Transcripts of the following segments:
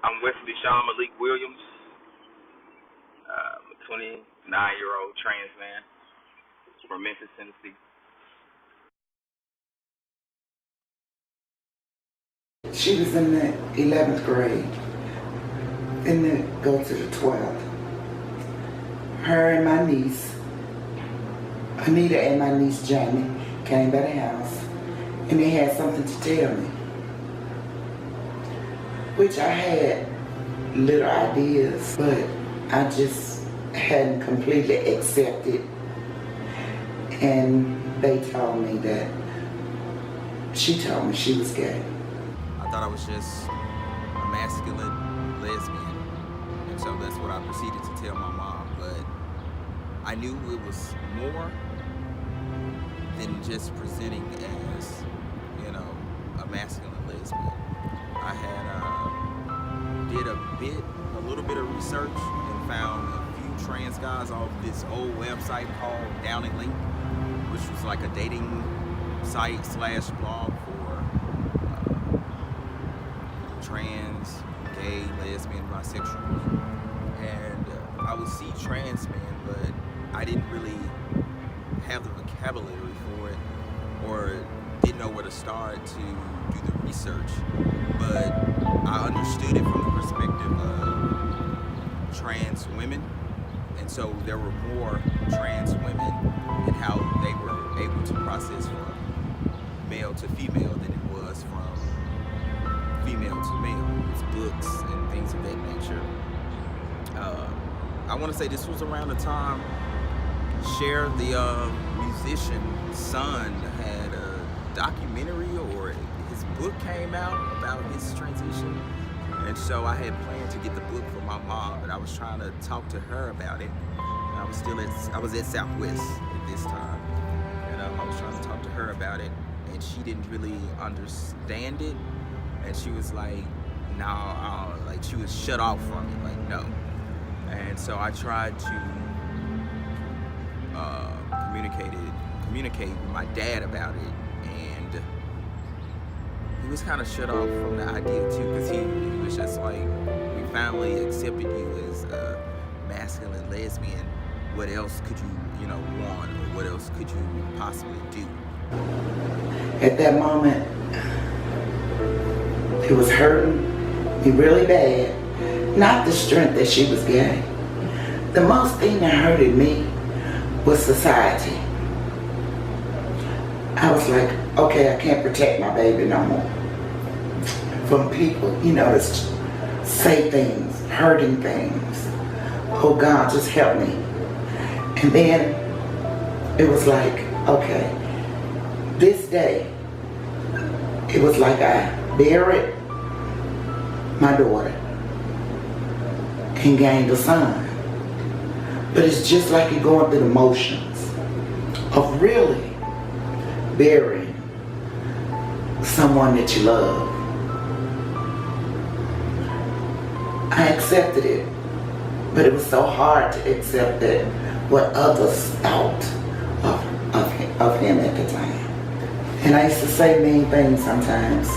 I'm Wesley Sean Malik Williams, a 29-year-old trans man from Memphis, Tennessee. She was in the 11th grade, and then go to the 12th. Her and my niece, Anita, and my niece Jamie came by the house, and they had something to tell me, which I had little ideas, but I just hadn't completely accepted. And they told me that she told me she was gay. I thought I was just a masculine lesbian, and so that's what I proceeded to tell my mom. But I knew it was more than just presenting as, a masculine lesbian. I had did a little bit of research and found a few trans guys off this old website called Down and Link, which was like a dating site / blog for trans, gay, lesbian, bisexual. And I would see trans men, but I didn't really have the vocabulary for it or didn't know where to start to do the research. But I understood it from the perspective of trans women. And so there were more trans women and how they were able to process from male to female than it was from female to male. It's books and things of that nature. I want to say this was around the time Cher, the musician's son, had a documentary or his book came out about his transition. And so I had planned to get the book for my mom, but I was trying to talk to her about it. And I was at Southwest at this time. And I was trying to talk to her about it, and she didn't really understand it. And she was like, no, like she was shut off from it, like no. And so I tried to communicate with my dad about it, and he was kind of shut off from the idea too, because he was just like, we finally accepted you as a masculine lesbian. What else could you, want, or what else could you possibly do? At that moment, it was hurting me really bad. Not the strength that she was gay. The most thing that hurted me was society. I was like, okay, I can't protect my baby no more from people, that say things, hurting things. Oh God, just help me. And then it was like, okay, this day, it was like I buried my daughter and gained a son. But it's just like you're going through the motions of really burying someone that you love. I accepted it, but it was so hard to accept that what others thought of him at the time. And I used to say mean things sometimes,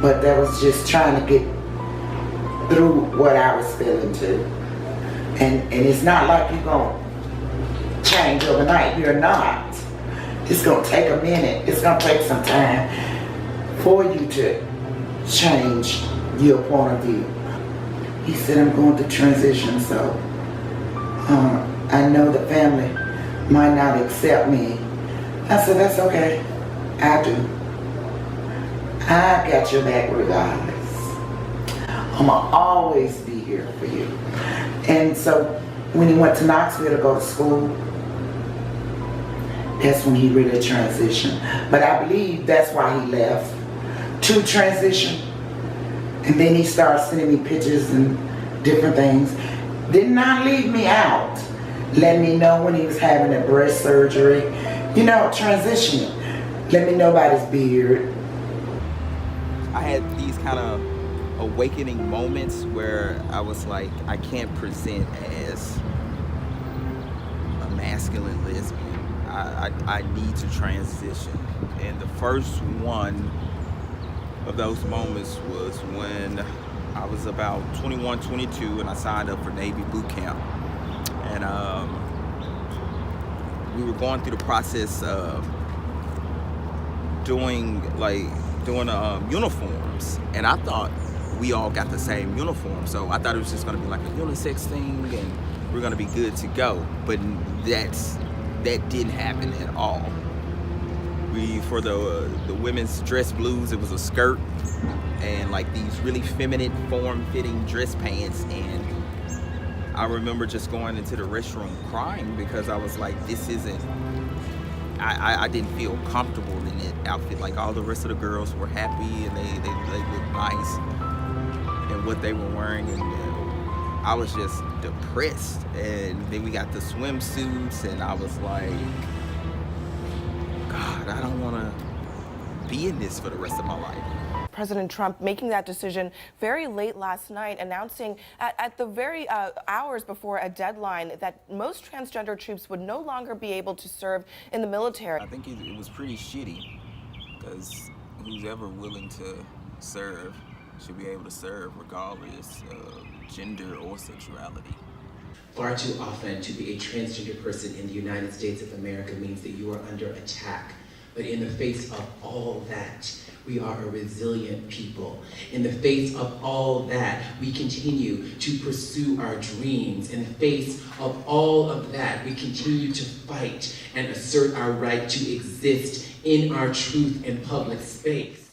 but that was just trying to get through what I was feeling too. And it's not like you're going to change overnight. You're not. It's going to take a minute. It's going to take some time for you to change your point of view. He said, I'm going to transition, so I know the family might not accept me. I said, that's okay. I do. I got your back regardless. I'm going to always be here for you. And so when he went to Knoxville to go to school, that's when he really transitioned. But I believe that's why he left, to transition. And then he started sending me pictures and different things. Did not leave me out. Let me know when he was having a breast surgery. Transitioning. Let me know about his beard. I had these kind of awakening moments where I was like, I can't present as a masculine lesbian. I need to transition. And the first one of those moments was when I was about 21, 22, and I signed up for Navy boot camp. And we were going through the process of doing uniforms, and I thought we all got the same uniform, so I thought it was just going to be like a unisex thing, and we're going to be good to go. But that didn't happen at all. For the women's dress blues, it was a skirt and like these really feminine form-fitting dress pants, and I remember just going into the restroom crying because I was like, this isn't, I didn't feel comfortable in that outfit. Like all the rest of the girls were happy and they looked nice in what they were wearing, and I was just depressed. And then we got the swimsuits, and I was like, God, I don't want to be in this for the rest of my life. President Trump making that decision very late last night, announcing at the very hours before a deadline that most transgender troops would no longer be able to serve in the military. I think it was pretty shitty, because who's ever willing to serve should be able to serve regardless of gender or sexuality. Far too often, to be a transgender person in the United States of America means that you are under attack. But in the face of all that, we are a resilient people. In the face of all that, we continue to pursue our dreams. In the face of all of that, we continue to fight and assert our right to exist in our truth in public space.